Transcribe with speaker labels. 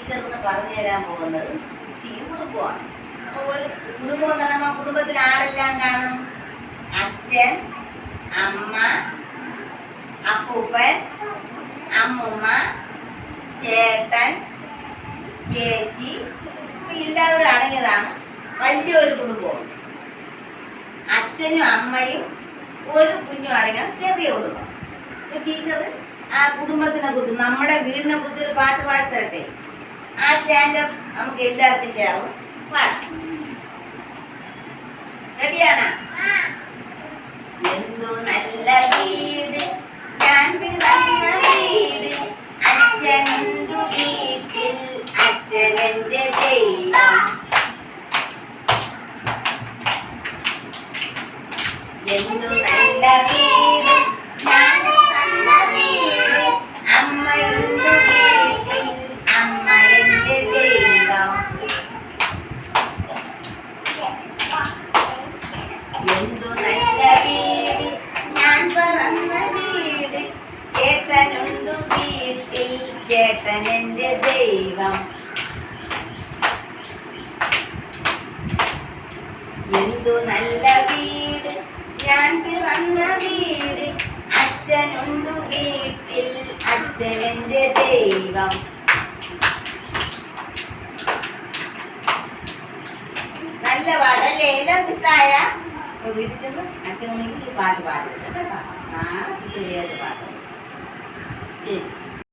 Speaker 1: ടീച്ചറിന് പറഞ്ഞു തരാൻ പോകുന്നത് കുടുംബമാണ്. അപ്പോൾ ഒരു കുടുംബം എന്ന് പറയുമ്പോൾ കുടുംബത്തിൽ ആരെല്ലാം കാണും? അച്ഛൻ, അമ്മ, അപ്പൂപ്പൻ, അമ്മുമ്മ, ചേട്ടൻ, ചേച്ചി, എല്ലാവരും അടങ്ങിയതാണ് വലിയൊരു കുടുംബമാണ്. അച്ഛനും അമ്മയും ഒരു കുഞ്ഞും അടങ്ങിയാണ് ചെറിയ കുടുംബം. ഇപ്പൊ ടീച്ചർ ആ കുടുംബത്തിനെ കുറിച്ച്, നമ്മുടെ വീടിനെ കുറിച്ച് ഒരു പാട്ട് പാടിത്തരട്ടെ. ആ സ്റ്റാൻഡപ്പ് നമുക്ക് എല്ലാവർക്കും ചേർന്ന് പാടാം. റെഡിയാണോ? എന്തു നല്ല വീട്, ഞാൻ പിറന്ന വീട്, അച്ഛനുണ്ടു വീട്ടിൽ, അച്ഛനെന്റെ ദൈവം. എന്തു നല്ല വീട്, ഞാൻ പിറന്ന വീട്, അമ്മയുണ്ടു വീട്ടിൽ, അമ്മ എന്റെ ദൈവം. എന്തു നല്ല വീട്, ഞാൻ പിറന്ന വീട്, ചേട്ടനുണ്ടു വീട്ടിൽ, ചേട്ടൻ എന്റെ ദൈവം. എന്തു നല്ല വീട്, ഞാൻ പിറന്ന വീട്, അച്ഛനുണ്ടു വീട്ടിൽ, അച്ഛൻ എന്റെ ദൈവം. നല്ല പാടല്ലേ? എല്ലാം കിട്ടായ വീട്ടിൽ ചെന്ന് അച്ഛനെങ്കിൽ ഈ പാട്ട് പാടുന്നത് കേട്ടോ. നാളെ ചെറിയൊരു പാട്ട്. ശരി.